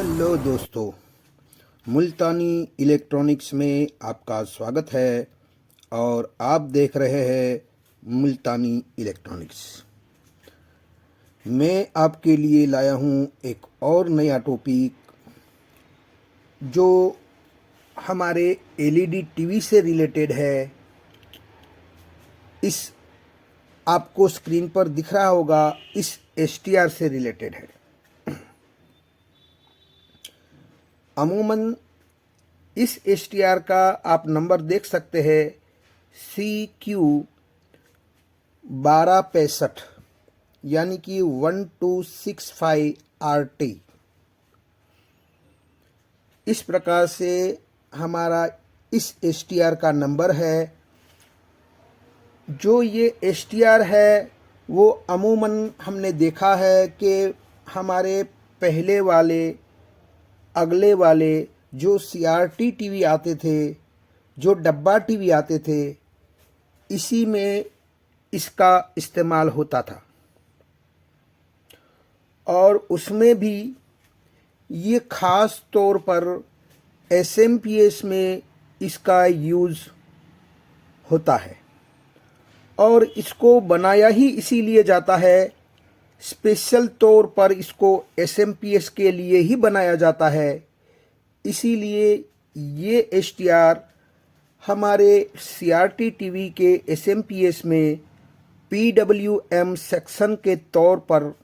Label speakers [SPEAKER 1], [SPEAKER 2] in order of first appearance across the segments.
[SPEAKER 1] Hello दोस्तों, मुल्तानी electronics में आपका स्वागत है और आप देख रहे हैं मुल्तानी इलेक्ट्रॉनिक्स। मैं आपके लिए लाया हूँ एक और नया टॉपिक जो हमारे एलईडी टीवी से रिलेटेड है। इस आपको स्क्रीन पर दिख रहा होगा, इस एसटीआर से रिलेटेड है। अमूमन इस एसटीआर का आप नंबर देख सकते हैं, CQ1265, यानी कि 1265RT। इस प्रकार से हमारा इस एसटीआर का नंबर है। जो ये एसटीआर है वो अमूमन हमने देखा है कि हमारे पहले वाले अगले वाले जो सीआरटी टीवी आते थे, जो डब्बा टीवी आते थे, इसी में इसका इस्तेमाल होता था और उसमें भी ये ख़ास तौर पर एसएमपीएस में इसका यूज़ होता है और इसको बनाया ही इसीलिए जाता है, स्पेशल तौर पर इसको एसएमपीएस के लिए ही बनाया जाता है। इसीलिए ये एसटीआर हमारे सीआरटी टीवी के एसएमपीएस में पीडब्ल्यूएम सेक्शन के तौर पर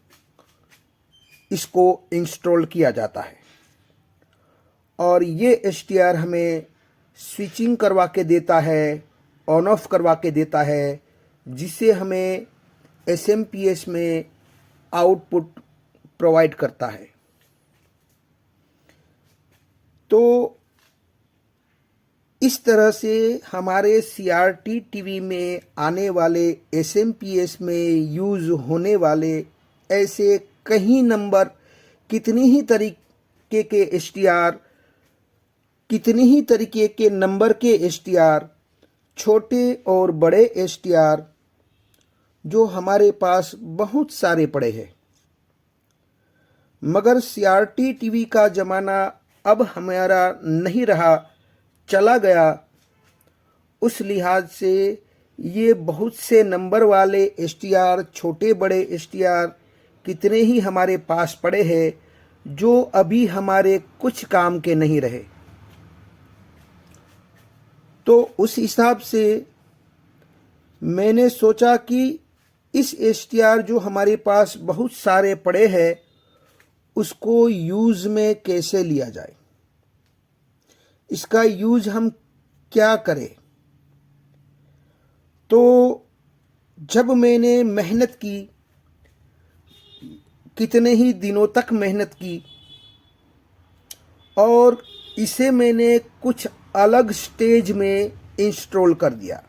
[SPEAKER 1] इसको इंस्टॉल किया जाता है और ये एसटीआर हमें स्विचिंग करवा के देता है, ऑन ऑफ करवा के देता है, जिसे हमें एसएमपीएस में आउटपुट प्रोवाइड करता है। तो इस तरह से हमारे सीआरटी टीवी में आने वाले एसएमपीएस में यूज़ होने वाले ऐसे कई नंबर, कितनी ही तरीके के एसटीआर, कितनी ही तरीके के नंबर के एसटीआर, छोटे और बड़े एसटीआर जो हमारे पास बहुत सारे पड़े हैं। मगर सीआरटी टीवी का ज़माना अब हमारा नहीं रहा, चला गया। उस लिहाज से ये बहुत से नंबर वाले एसटीआर, छोटे बड़े एसटीआर कितने ही हमारे पास पड़े हैं जो अभी हमारे कुछ काम के नहीं रहे। तो उस हिसाब से मैंने सोचा कि इस एसटीआर जो हमारे पास बहुत सारे पड़े हैं उसको यूज़ में कैसे लिया जाए, इसका यूज़ हम क्या करें। तो जब मैंने मेहनत की, कितने ही दिनों तक मेहनत की और इसे मैंने कुछ अलग स्टेज में इंस्टॉल कर दिया।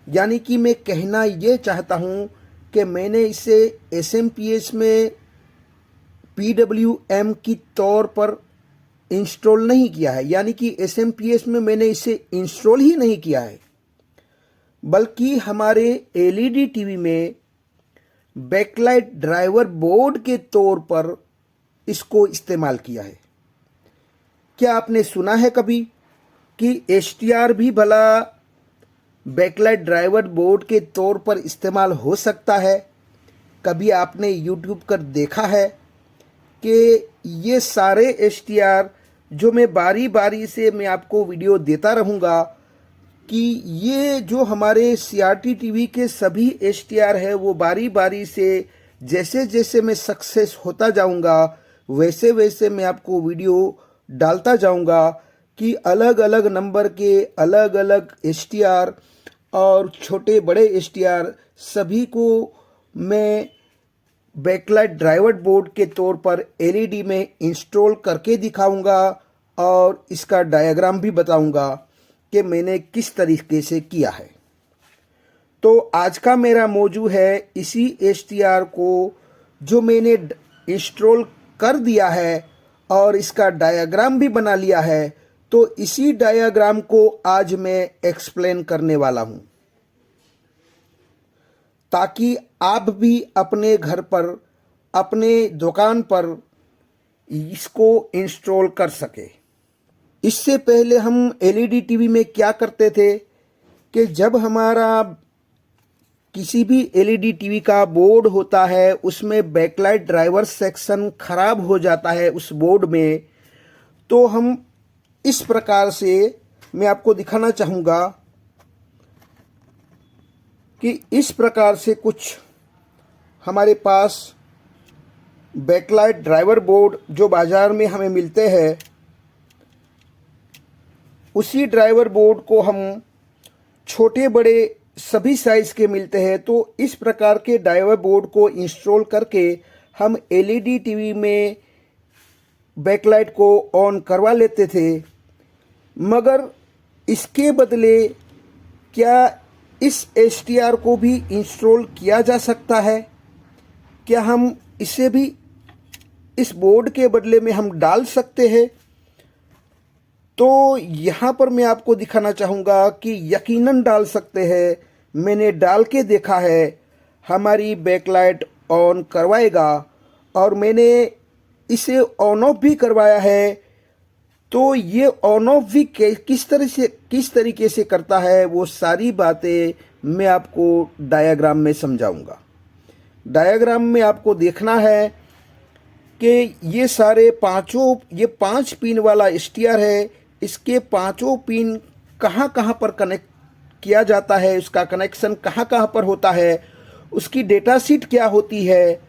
[SPEAKER 1] यानी कि मैं कहना ये चाहता हूँ कि मैंने इसे एसएमपीएस में पीडब्ल्यूएम की तौर पर इंस्टॉल नहीं किया है, यानी कि एसएमपीएस में मैंने इसे इंस्टॉल ही नहीं किया है, बल्कि हमारे एलईडी टीवी में बैकलाइट ड्राइवर बोर्ड के तौर पर इसको इस्तेमाल किया है। क्या आपने सुना है कभी कि एसटीआर भी भला बैकलाइट ड्राइवर बोर्ड के तौर पर इस्तेमाल हो सकता है? कभी आपने यूट्यूब पर देखा है कि ये सारे एसटीआर जो मैं बारी बारी से मैं आपको वीडियो देता रहूँगा कि ये जो हमारे सीआरटी टीवी के सभी एसटीआर है वो बारी बारी से जैसे जैसे मैं सक्सेस होता जाऊँगा वैसे वैसे मैं आपको वीडियो डालता जाऊँगा कि अलग अलग नंबर के अलग अलग एसटीआर और छोटे बड़े एसटीआर सभी को मैं बैकलाइट ड्राइवर बोर्ड के तौर पर एलईडी में इंस्टॉल करके दिखाऊंगा और इसका डायग्राम भी बताऊंगा कि मैंने किस तरीके से किया है। तो आज का मेरा मौजू है इसी एसटीआर को जो मैंने इंस्टॉल कर दिया है और इसका डायग्राम भी बना लिया है। तो इसी डायग्राम को आज मैं एक्सप्लेन करने वाला हूं ताकि आप भी अपने घर पर, अपने दुकान पर इसको इंस्टॉल कर सके। इससे पहले हम एलईडी टीवी में क्या करते थे कि जब हमारा किसी भी एलईडी टीवी का बोर्ड होता है उसमें बैकलाइट ड्राइवर सेक्शन खराब हो जाता है उस बोर्ड में, तो हम इस प्रकार से, मैं आपको दिखाना चाहूँगा कि इस प्रकार से कुछ हमारे पास बैकलाइट ड्राइवर बोर्ड जो बाज़ार में हमें मिलते हैं, उसी ड्राइवर बोर्ड को हम छोटे बड़े सभी साइज़ के मिलते हैं। तो इस प्रकार के ड्राइवर बोर्ड को इंस्टॉल करके हम एलईडी टीवी में बैकलाइट को ऑन करवा लेते थे। मगर इसके बदले क्या इस एसटीआर को भी इंस्टॉल किया जा सकता है? क्या हम इसे भी इस बोर्ड के बदले में हम डाल सकते हैं? तो यहाँ पर मैं आपको दिखाना चाहूँगा कि यकीनन डाल सकते हैं। मैंने डाल के देखा है, हमारी बैकलाइट ऑन करवाएगा और मैंने इसे ऑन ऑफ भी करवाया है। तो ये ऑन ऑफ भी किस तरीके से करता है वो सारी बातें मैं आपको डायग्राम में समझाऊंगा। डायग्राम में आपको देखना है कि ये सारे पांचों, ये 5 पिन वाला एसटीआर है, इसके पांचों पिन कहाँ कहाँ पर कनेक्ट किया जाता है, उसका कनेक्शन कहाँ कहाँ पर होता है, उसकी डेटा शीट क्या होती है,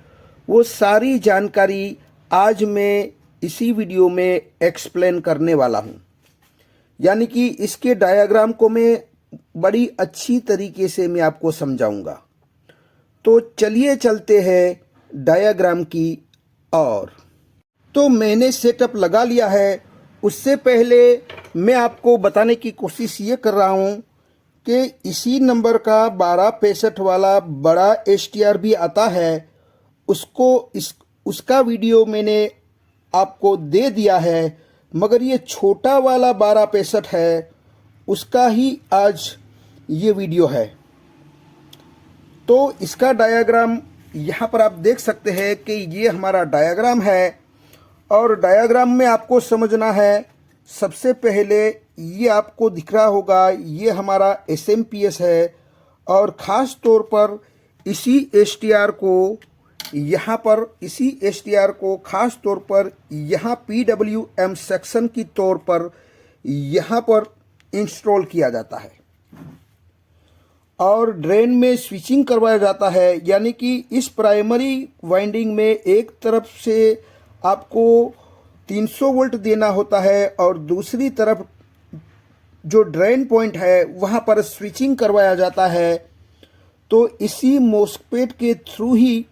[SPEAKER 1] वो सारी जानकारी आज मैं इसी वीडियो में एक्सप्लेन करने वाला हूँ। यानी कि इसके डायग्राम को मैं बड़ी अच्छी तरीके से मैं आपको समझाऊंगा। तो चलिए चलते हैं डायग्राम की ओर। तो मैंने सेटअप लगा लिया है। उससे पहले मैं आपको बताने की कोशिश ये कर रहा हूँ कि इसी नंबर का 1265 वाला बड़ा एसटीआर भी आता है, उसका वीडियो मैंने आपको दे दिया है। मगर ये छोटा वाला 1265 है, उसका ही आज ये वीडियो है। तो इसका डायग्राम यहाँ पर आप देख सकते हैं कि ये हमारा डायग्राम है। और डायग्राम में आपको समझना है, सबसे पहले ये आपको दिख रहा होगा, ये हमारा एसएमपीएस है। और ख़ास तौर पर इसी एसटीआर को यहाँ पर, इसी एसटीआर को ख़ास तौर पर यहाँ पीडब्ल्यूएम सेक्शन की तौर पर यहाँ पर इंस्टॉल किया जाता है और ड्रेन में स्विचिंग करवाया जाता है। यानी कि इस प्राइमरी वाइंडिंग में एक तरफ से आपको 300 वोल्ट देना होता है और दूसरी तरफ जो ड्रेन पॉइंट है वहाँ पर स्विचिंग करवाया जाता है। तो इसी मोस्फेट के थ्रू ही,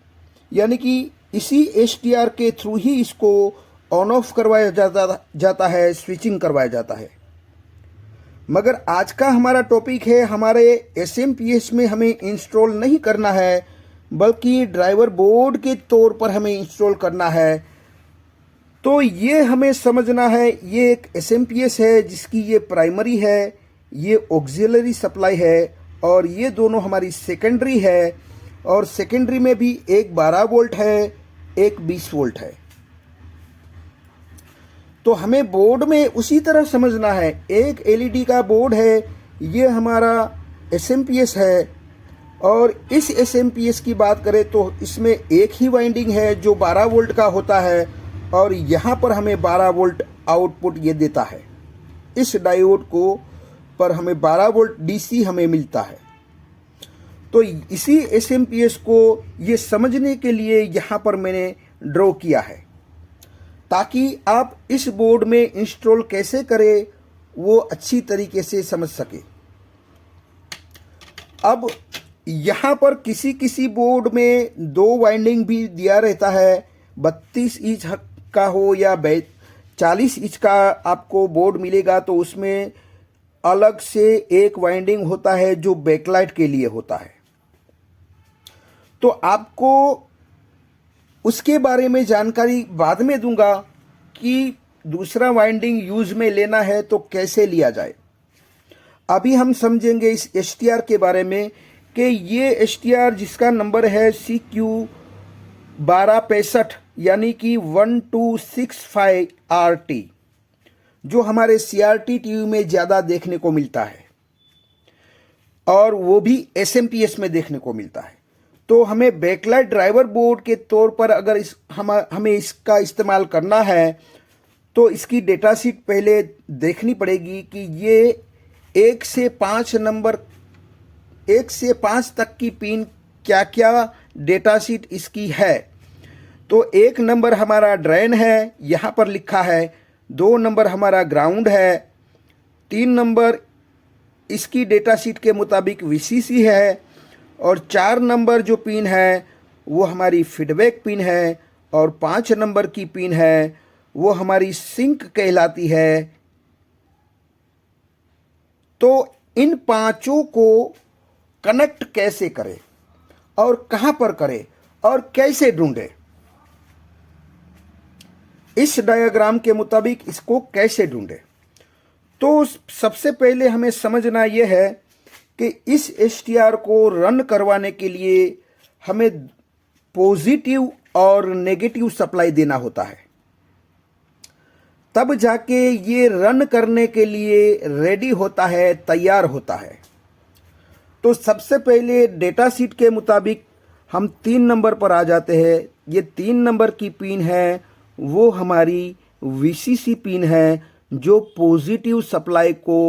[SPEAKER 1] यानी कि इसी एसटीआर के थ्रू ही इसको ऑन ऑफ करवाया जाता है, स्विचिंग करवाया जाता है। मगर आज का हमारा टॉपिक है, हमारे एसएमपीएस में हमें इंस्टॉल नहीं करना है, बल्कि ड्राइवर बोर्ड के तौर पर हमें इंस्टॉल करना है। तो ये हमें समझना है, ये एक एसएमपीएस है जिसकी ये प्राइमरी है, ये ऑक्सिलरी सप्लाई है और ये दोनों हमारी सेकेंडरी है। और सेकेंडरी में भी एक 12 वोल्ट है, एक 20 वोल्ट है। तो हमें बोर्ड में उसी तरह समझना है। एक एलईडी का बोर्ड है, ये हमारा एसएमपीएस है। और इस एसएमपीएस की बात करें तो इसमें एक ही वाइंडिंग है जो 12 वोल्ट का होता है और यहाँ पर हमें 12 वोल्ट आउटपुट ये देता है। इस डायोड को पर हमें 12 वोल्ट डीसी हमें मिलता है। तो इसी एसएमपीएस को ये समझने के लिए यहाँ पर मैंने ड्रॉ किया है, ताकि आप इस बोर्ड में इंस्टॉल कैसे करें वो अच्छी तरीके से समझ सके। अब यहाँ पर किसी बोर्ड में 2 वाइंडिंग भी दिया रहता है, 32 इंच का हो या 40 इंच का आपको बोर्ड मिलेगा, तो उसमें अलग से एक वाइंडिंग होता है जो बैकलाइट के लिए होता है। तो आपको उसके बारे में जानकारी बाद में दूंगा कि दूसरा वाइंडिंग यूज में लेना है तो कैसे लिया जाए। अभी हम समझेंगे इस एसटीआर के बारे में कि ये एसटीआर जिसका नंबर है 1265 यानी कि 1265 RT, जो हमारे CRT टीवी में ज़्यादा देखने को मिलता है और वो भी SMPS में देखने को मिलता है। तो हमें बैकलाइट ड्राइवर बोर्ड के तौर पर अगर हमें इसका इस्तेमाल करना है तो इसकी डेटा शीट पहले देखनी पड़ेगी कि ये 1 से 5 तक की पिन क्या क्या डेटा शीट इसकी है। तो 1 नंबर हमारा ड्रेन है, यहाँ पर लिखा है। 2 नंबर हमारा ग्राउंड है। 3 नंबर इसकी डेटा शीट के मुताबिक VCC है और 4 नंबर जो पिन है वो हमारी फीडबैक पिन है और 5 नंबर की पिन है वो हमारी सिंक कहलाती है। तो इन पांचों को कनेक्ट कैसे करें और कहां पर करें और कैसे ढूंढें, इस डायग्राम के मुताबिक इसको कैसे ढूंढें। तो सबसे पहले हमें समझना यह है कि इस STR को रन करवाने के लिए हमें पॉजिटिव और नेगेटिव सप्लाई देना होता है, तब जाके ये रन करने के लिए रेडी होता है, तैयार होता है। तो सबसे पहले डेटा शीट के मुताबिक हम 3 नंबर पर आ जाते हैं। ये 3 नंबर की पिन है वो हमारी VCC पिन है जो पॉजिटिव सप्लाई को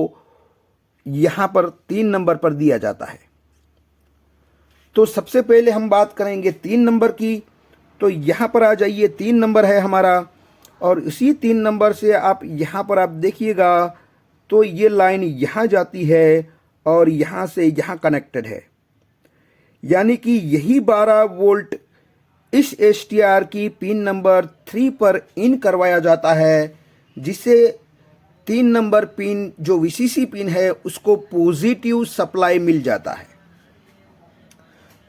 [SPEAKER 1] यहाँ पर 3 नंबर पर दिया जाता है। तो सबसे पहले हम बात करेंगे 3 नंबर की। तो यहाँ पर आ जाइए, 3 नंबर है हमारा और इसी 3 नंबर से आप यहाँ पर आप देखिएगा तो ये लाइन यहाँ जाती है और यहाँ से यहाँ कनेक्टेड है, यानी कि यही 12 वोल्ट इस STR की पिन नंबर 3 पर इन करवाया जाता है, जिससे 3 नंबर पिन जो VCC पिन है उसको पॉजिटिव सप्लाई मिल जाता है।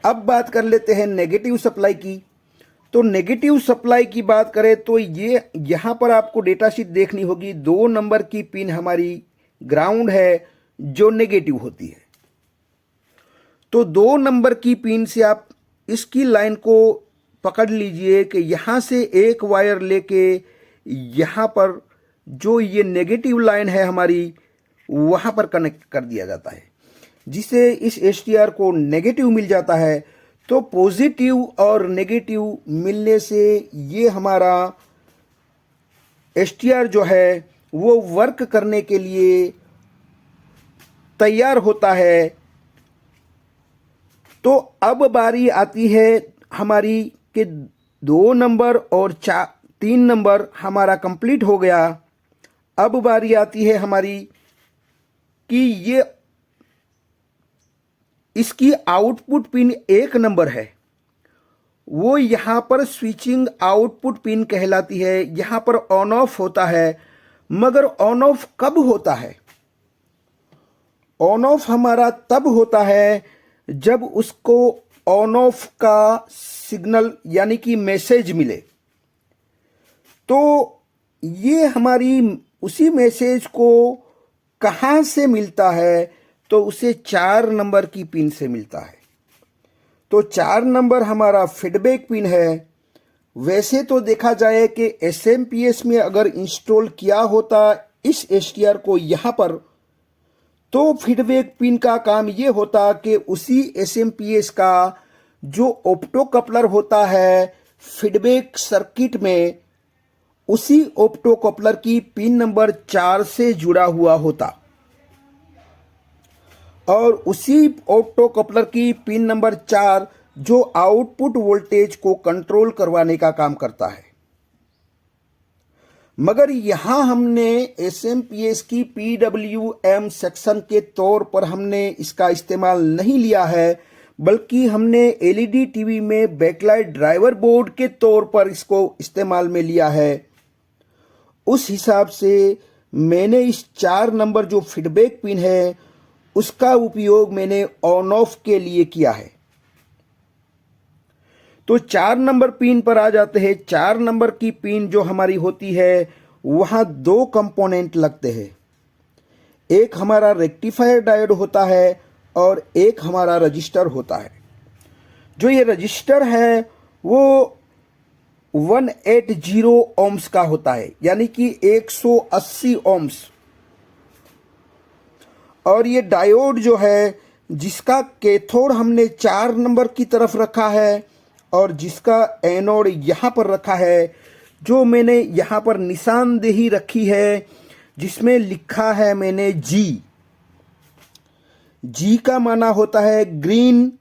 [SPEAKER 1] अब बात कर लेते हैं नेगेटिव सप्लाई की। तो नेगेटिव सप्लाई की बात करें तो ये यहाँ पर आपको डेटा शीट देखनी होगी। 2 नंबर की पिन हमारी ग्राउंड है जो नेगेटिव होती है। तो 2 नंबर की पिन से आप इसकी लाइन को पकड़ लीजिए कि यहाँ से एक वायर लेके यहाँ पर जो ये नेगेटिव लाइन है हमारी वहाँ पर कनेक्ट कर दिया जाता है, जिससे इस STR को नेगेटिव मिल जाता है। तो पॉजिटिव और नेगेटिव मिलने से ये हमारा STR जो है वो वर्क करने के लिए तैयार होता है। तो अब बारी आती है हमारी कि 2 नंबर और 3 नंबर हमारा कंप्लीट हो गया। अब बारी आती है हमारी कि ये इसकी आउटपुट पिन 1 नंबर है, वो यहाँ पर स्विचिंग आउटपुट पिन कहलाती है। यहाँ पर ऑन ऑफ होता है, मगर ऑन ऑफ कब होता है? ऑन ऑफ हमारा तब होता है जब उसको ऑन ऑफ का सिग्नल यानी कि मैसेज मिले। तो ये हमारी उसी मैसेज को कहाँ से मिलता है? तो उसे 4 नंबर की पिन से मिलता है। तो 4 नंबर हमारा फीडबैक पिन है। वैसे तो देखा जाए कि SMPS में अगर इंस्टॉल किया होता इस STR को यहाँ पर, तो फीडबैक पिन का काम ये होता कि उसी SMPS का जो ऑप्टो कपलर होता है फीडबैक सर्किट में, उसी ऑप्टो कपलर की पिन नंबर 4 से जुड़ा हुआ होता और उसी ऑप्टो कपलर की पिन नंबर 4 जो आउटपुट वोल्टेज को कंट्रोल करवाने का काम करता है। मगर यहां हमने SMPS की PWM सेक्शन के तौर पर हमने इसका इस्तेमाल नहीं लिया है, बल्कि हमने LED टीवी में बैकलाइट ड्राइवर बोर्ड के तौर पर इसको इस्तेमाल में लिया है। उस हिसाब से मैंने इस 4 नंबर जो फीडबैक पिन है उसका उपयोग मैंने ऑन ऑफ के लिए किया है। तो 4 नंबर पिन पर आ जाते हैं। 4 नंबर की पिन जो हमारी होती है वहां 2 कंपोनेंट लगते हैं। एक हमारा रेक्टिफायर डायोड होता है और एक हमारा रजिस्टर होता है। जो ये रजिस्टर है वो 180 ओम्स का होता है, यानी कि 180 ओम्स। और ये डायोड जो है, जिसका कैथोड हमने 4 नंबर की तरफ रखा है और जिसका एनोड यहाँ पर रखा है, जो मैंने यहाँ पर निशानदेही रखी है जिसमें लिखा है मैंने जी का माना होता है ग्रीन,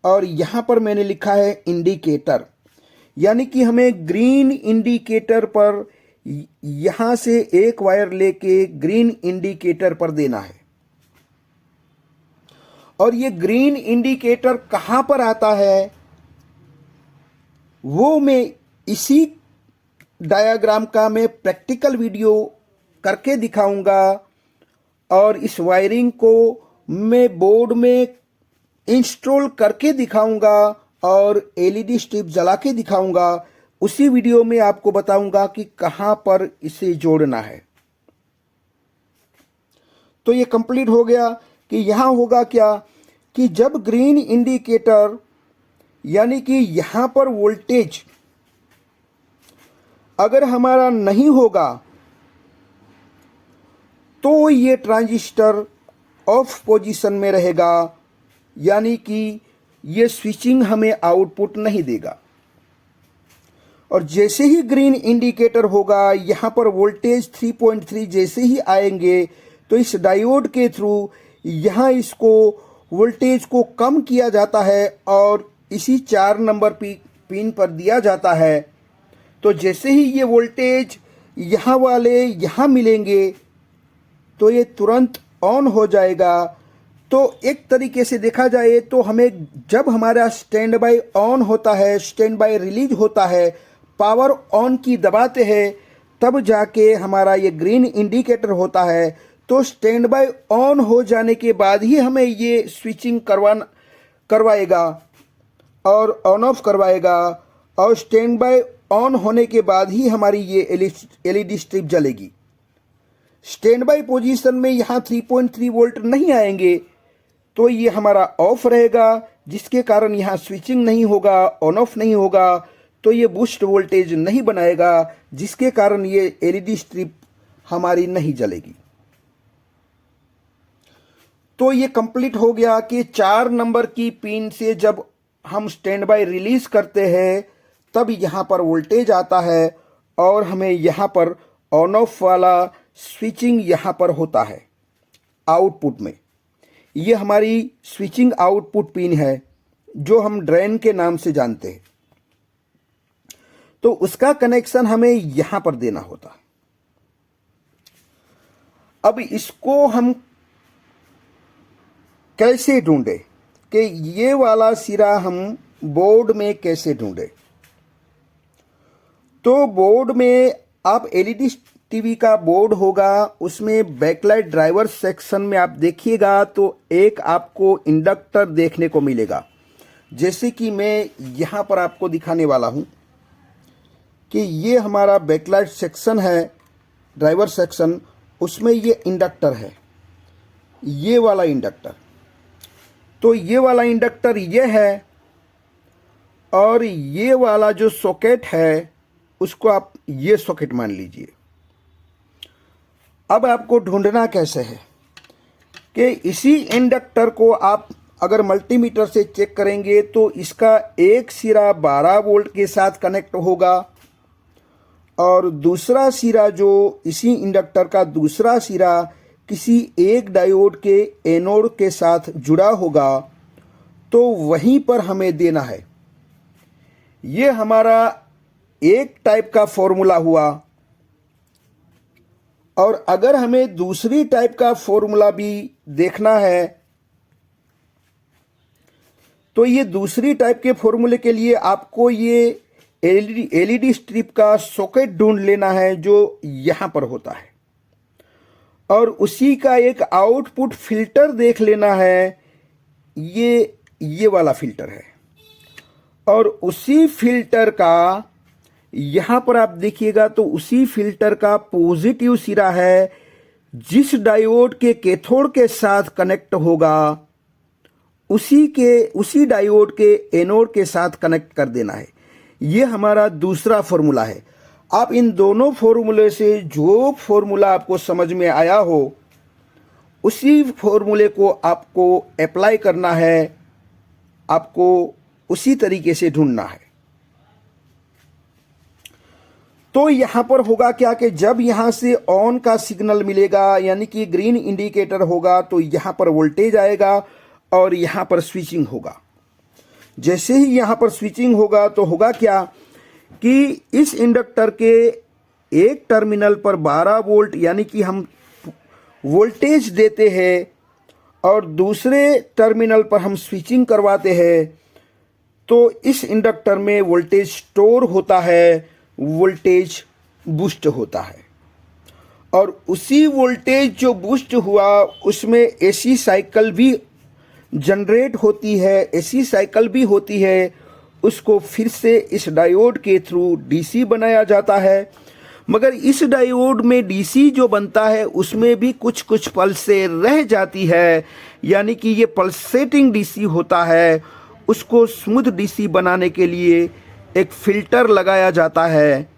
[SPEAKER 1] और यहाँ पर मैंने लिखा है इंडिकेटर, यानी कि हमें ग्रीन इंडिकेटर पर यहाँ से एक वायर लेके ग्रीन इंडिकेटर पर देना है। और ये ग्रीन इंडिकेटर कहाँ पर आता है वो मैं इसी डायग्राम का मैं प्रैक्टिकल वीडियो करके दिखाऊंगा, और इस वायरिंग को मैं बोर्ड में इंस्टॉल करके दिखाऊंगा और एलईडी स्ट्रिप जला के दिखाऊंगा। उसी वीडियो में आपको बताऊंगा कि कहां पर इसे जोड़ना है। तो ये कंप्लीट हो गया कि यहां होगा क्या कि जब ग्रीन इंडिकेटर, यानी कि यहां पर वोल्टेज अगर हमारा नहीं होगा तो ये ट्रांजिस्टर ऑफ पोजीशन में रहेगा, यानी कि ये स्विचिंग हमें आउटपुट नहीं देगा। और जैसे ही ग्रीन इंडिकेटर होगा, यहाँ पर वोल्टेज 3.3 जैसे ही आएंगे तो इस डायोड के थ्रू यहाँ इसको वोल्टेज को कम किया जाता है और इसी 4 नंबर पिन पर दिया जाता है। तो जैसे ही ये वोल्टेज यहाँ वाले यहाँ मिलेंगे तो ये तुरंत ऑन हो जाएगा। तो एक तरीके से देखा जाए तो हमें जब हमारा स्टैंड बाय ऑन होता है, स्टैंड बाय रिलीज होता है, पावर ऑन की दबाते हैं, तब जाके हमारा ये ग्रीन इंडिकेटर होता है। तो स्टैंड बाय ऑन हो जाने के बाद ही हमें ये स्विचिंग करवाएगा और ऑन ऑफ करवाएगा, और स्टैंड बाय ऑन होने के बाद ही हमारी ये एलईडी स्ट्रिप जलेगी। स्टैंड बाय पोजीशन में यहाँ 3.3 वोल्ट नहीं आएंगे तो ये हमारा ऑफ रहेगा, जिसके कारण यहाँ स्विचिंग नहीं होगा, ऑन ऑफ नहीं होगा, तो ये बूस्ट वोल्टेज नहीं बनाएगा, जिसके कारण ये एलईडी स्ट्रिप हमारी नहीं जलेगी। तो ये कंप्लीट हो गया कि 4 नंबर की पिन से जब हम स्टैंड बाय रिलीज करते हैं तब यहाँ पर वोल्टेज आता है और हमें यहाँ पर ऑन ऑफ वाला स्विचिंग यहाँ पर होता है आउटपुट में। ये हमारी स्विचिंग आउटपुट पिन है जो हम ड्रेन के नाम से जानते हैं। तो उसका कनेक्शन हमें यहाँ पर देना होता है। अब इसको हम कैसे ढूंढे कि ये वाला सिरा हम बोर्ड में कैसे ढूंढे। तो बोर्ड में आप एलईडी टीवी का बोर्ड होगा, उसमें बैकलाइट ड्राइवर सेक्शन में आप देखिएगा तो एक आपको इंडक्टर देखने को मिलेगा। जैसे कि मैं यहाँ पर आपको दिखाने वाला हूँ कि ये हमारा बैकलाइट सेक्शन है, ड्राइवर सेक्शन, उसमें ये इंडक्टर है, ये वाला इंडक्टर। तो ये वाला इंडक्टर ये है और ये वाला जो सॉकेट है उसको आप ये सॉकेट मान लीजिए। अब आपको ढूंढना कैसे है कि इसी इंडक्टर को आप अगर मल्टीमीटर से चेक करेंगे तो इसका एक सिरा 12 वोल्ट के साथ कनेक्ट होगा और दूसरा सिरा जो इसी इंडक्टर का दूसरा सिरा किसी एक डायोड के एनोड के साथ जुड़ा होगा। तो वहीं पर हमें देना है। ये हमारा एक टाइप का फॉर्मूला हुआ। और अगर हमें दूसरी टाइप का फॉर्मूला भी देखना है तो ये दूसरी टाइप के फॉर्मूले के लिए आपको ये एलईडी स्ट्रिप का सॉकेट ढूंढ लेना है जो यहाँ पर होता है, और उसी का एक आउटपुट फिल्टर देख लेना है। ये वाला फिल्टर है और उसी फिल्टर का यहाँ पर आप देखिएगा तो उसी फिल्टर का पॉजिटिव सिरा है जिस डायोड के कैथोड के साथ कनेक्ट होगा, उसी डायोड के एनोड के साथ कनेक्ट कर देना है। ये हमारा दूसरा फॉर्मूला है। आप इन दोनों फॉर्मूले से जो फॉर्मूला आपको समझ में आया हो उसी फॉर्मूले को आपको अप्लाई करना है, आपको उसी तरीके से ढूंढना है। तो यहां पर होगा क्या कि जब यहां से ऑन का सिग्नल मिलेगा यानी कि ग्रीन इंडिकेटर होगा तो यहां पर वोल्टेज आएगा और यहां पर स्विचिंग होगा। जैसे ही यहां पर स्विचिंग होगा तो होगा क्या कि इस इंडक्टर के एक टर्मिनल पर 12 वोल्ट यानी कि हम वोल्टेज देते हैं और दूसरे टर्मिनल पर हम स्विचिंग करवाते हैं, तो इस इंडक्टर में वोल्टेज स्टोर होता है, वोल्टेज बूस्ट होता है। और उसी वोल्टेज जो बूस्ट हुआ उसमें एसी साइकिल भी जनरेट होती है, एसी साइकिल भी होती है, उसको फिर से इस डायोड के थ्रू डीसी बनाया जाता है। मगर इस डायोड में डीसी जो बनता है उसमें भी कुछ कुछ पल्सें रह जाती है, यानी कि ये पल्सेटिंग डीसी होता है। उसको स्मूथ डीसी बनाने के लिए एक फिल्टर लगाया जाता है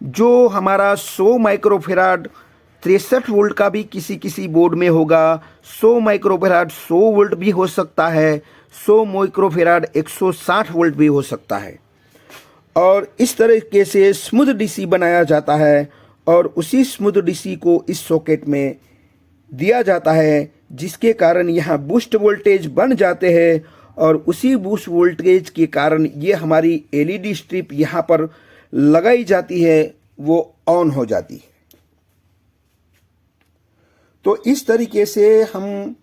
[SPEAKER 1] जो हमारा 100 माइक्रोफेराड 63 वोल्ट का भी किसी किसी बोर्ड में होगा, 100 माइक्रोफेराड 100 वोल्ट भी हो सकता है, 100 माइक्रोफेराड 160 वोल्ट भी हो सकता है। और इस तरीके से स्मूथ डीसी बनाया जाता है और उसी स्मूथ डीसी को इस सॉकेट में दिया जाता है, जिसके कारण यहाँ बूस्ट वोल्टेज बन जाते हैं और उसी बूस्ट वोल्टेज के कारण ये हमारी एलईडी स्ट्रिप यहाँ पर लगाई जाती है, वो ऑन हो जाती है। तो इस तरीके से हम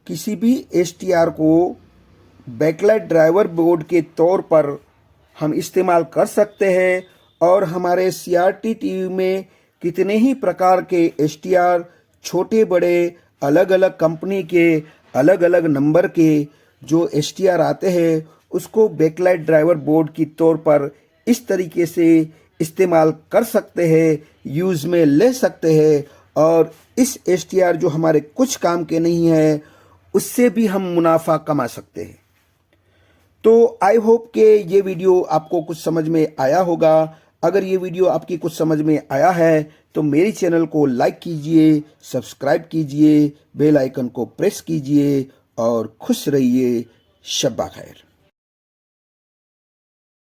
[SPEAKER 1] किसी भी एसटीआर को बैकलाइट ड्राइवर बोर्ड के तौर पर हम इस्तेमाल कर सकते हैं। और हमारे सीआरटी टीवी में कितने ही प्रकार के एसटीआर, छोटे बड़े अलग अलग कंपनी के अलग अलग नंबर के जो एसटीआर आते हैं उसको बैकलाइट ड्राइवर बोर्ड की तौर पर इस तरीके से इस्तेमाल कर सकते हैं, यूज़ में ले सकते हैं। और इस एसटीआर जो हमारे कुछ काम के नहीं है उससे भी हम मुनाफा कमा सकते हैं। तो आई होप कि ये वीडियो आपको कुछ समझ में आया होगा। अगर ये वीडियो आपकी कुछ समझ में आया है तो मेरी चैनल को लाइक कीजिए, सब्सक्राइब कीजिए, बेल आइकन को प्रेस कीजिए और खुश रहिए। शब्बा खैर।